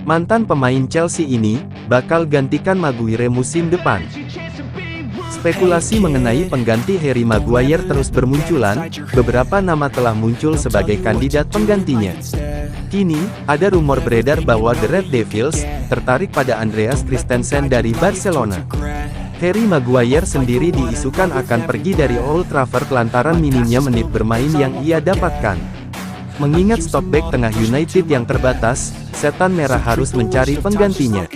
Mantan pemain Chelsea ini bakal gantikan Maguire musim depan. Spekulasi mengenai pengganti Harry Maguire terus bermunculan, beberapa nama telah muncul sebagai kandidat penggantinya. Kini, ada rumor beredar bahwa The Red Devils tertarik pada Andreas Christensen dari Barcelona. Harry Maguire sendiri diisukan akan pergi dari Old Trafford lantaran minimnya menit bermain yang ia dapatkan. Mengingat stok bek tengah United yang terbatas, Setan Merah harus mencari penggantinya.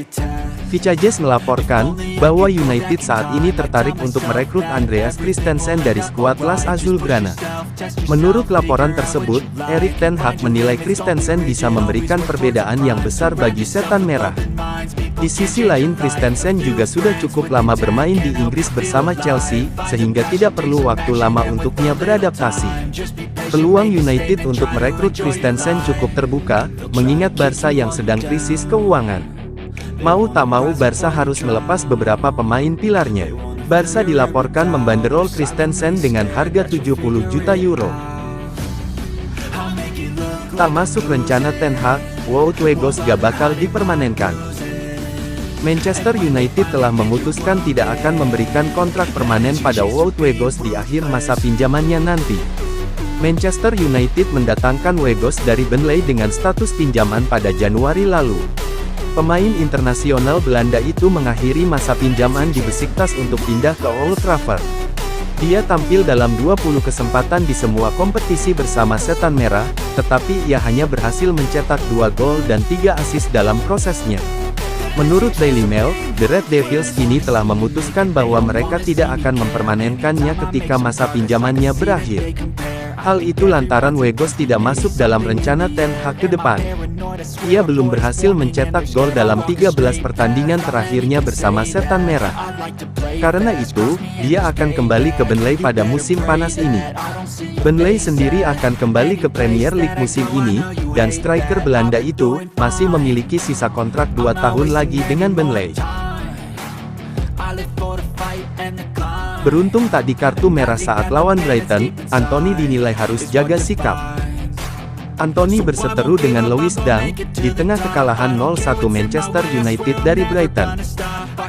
Vicajes melaporkan bahwa United saat ini tertarik untuk merekrut Andreas Christensen dari skuad Las Azulgrana. Menurut laporan tersebut, Erik ten Hag menilai Christensen bisa memberikan perbedaan yang besar bagi Setan Merah. Di sisi lain, Christensen juga sudah cukup lama bermain di Inggris bersama Chelsea, sehingga tidak perlu waktu lama untuknya beradaptasi. Peluang United untuk merekrut Christensen cukup terbuka, mengingat Barca yang sedang krisis keuangan. Mau tak mau Barca harus melepas beberapa pemain pilarnya. Barca dilaporkan membanderol Christensen dengan harga 70 juta euro. Tak masuk rencana Ten Hag, Wout Weghorst gak bakal dipermanenkan. Manchester United telah memutuskan tidak akan memberikan kontrak permanen pada Wout Weghorst di akhir masa pinjamannya nanti. Manchester United mendatangkan Weghorst dari Burnley dengan status pinjaman pada Januari lalu. Pemain internasional Belanda itu mengakhiri masa pinjaman di Besiktas untuk pindah ke Old Trafford. Dia tampil dalam 20 kesempatan di semua kompetisi bersama Setan Merah, tetapi ia hanya berhasil mencetak 2 gol dan 3 assist dalam prosesnya. Menurut Daily Mail, The Red Devils kini telah memutuskan bahwa mereka tidak akan mempermanenkannya ketika masa pinjamannya berakhir. Hal itu lantaran Weghorst tidak masuk dalam rencana Ten Hag ke depan. Ia belum berhasil mencetak gol dalam 13 pertandingan terakhirnya bersama Setan Merah. Karena itu, dia akan kembali ke Burnley pada musim panas ini. Burnley sendiri akan kembali ke Premier League musim ini, dan striker Belanda itu masih memiliki sisa kontrak 2 tahun lagi dengan Burnley. Beruntung tak di kartu merah saat lawan Brighton, Anthony dinilai harus jaga sikap. Anthony berseteru dengan Lewis Dunk di tengah kekalahan 0-1 Manchester United dari Brighton.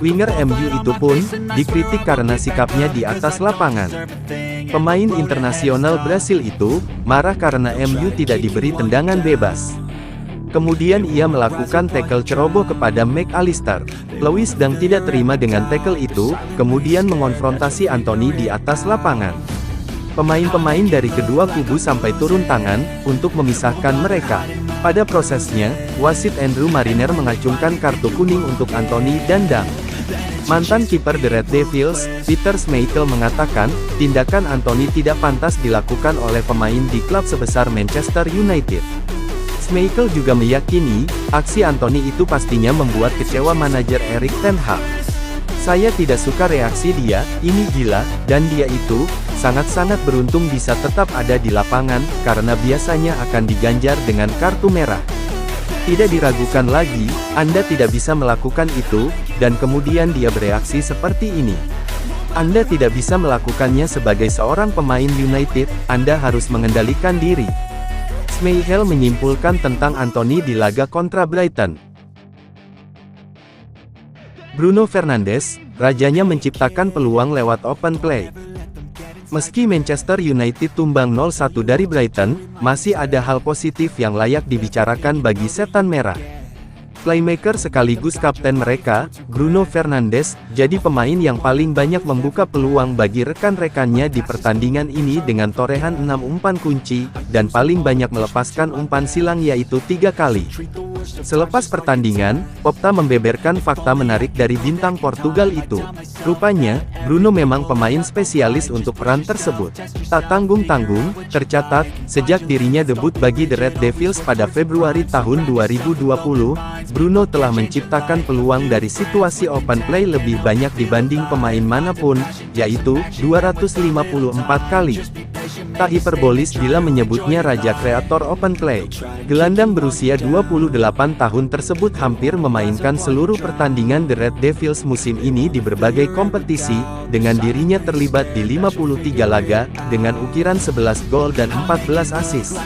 Winger MU itu pun dikritik karena sikapnya di atas lapangan. Pemain internasional Brasil itu marah karena MU tidak diberi tendangan bebas. Kemudian ia melakukan tackle ceroboh kepada McAllister. Lewis Dunk tidak terima dengan tackle itu, kemudian mengonfrontasi Anthony di atas lapangan. Pemain-pemain dari kedua kubu sampai turun tangan untuk memisahkan mereka. Pada prosesnya, wasit Andrew Mariner mengacungkan kartu kuning untuk Anthony dan Dunk. Mantan kiper The Red Devils, Peter Schmeichel mengatakan, tindakan Anthony tidak pantas dilakukan oleh pemain di klub sebesar Manchester United. Schmeichel juga meyakini, aksi Anthony itu pastinya membuat kecewa manajer Erik ten Hag. Saya tidak suka reaksi dia, ini gila, dan dia itu sangat-sangat beruntung bisa tetap ada di lapangan, karena biasanya akan diganjar dengan kartu merah. Tidak diragukan lagi, Anda tidak bisa melakukan itu, dan kemudian dia bereaksi seperti ini. Anda tidak bisa melakukannya sebagai seorang pemain United, Anda harus mengendalikan diri. Schmeichel menyimpulkan tentang Anthony di laga kontra Brighton. Bruno Fernandes, rajanya menciptakan peluang lewat open play. Meski Manchester United tumbang 0-1 dari Brighton, masih ada hal positif yang layak dibicarakan bagi Setan Merah. Playmaker sekaligus kapten mereka, Bruno Fernandes, jadi pemain yang paling banyak membuka peluang bagi rekan-rekannya di pertandingan ini dengan torehan 6 umpan kunci, dan paling banyak melepaskan umpan silang yaitu 3 kali. Selepas pertandingan, Opta membeberkan fakta menarik dari bintang Portugal itu. Rupanya, Bruno memang pemain spesialis untuk peran tersebut. Tak tanggung-tanggung, tercatat, sejak dirinya debut bagi The Red Devils pada Februari tahun 2020, Bruno telah menciptakan peluang dari situasi open play lebih banyak dibanding pemain manapun, yaitu 254 kali. Tak hiperbolis bila menyebutnya raja kreator open play. Gelandang berusia 28 tahun tersebut hampir memainkan seluruh pertandingan The Red Devils musim ini di berbagai kompetisi, dengan dirinya terlibat di 53 laga, dengan ukiran 11 gol dan 14 assist.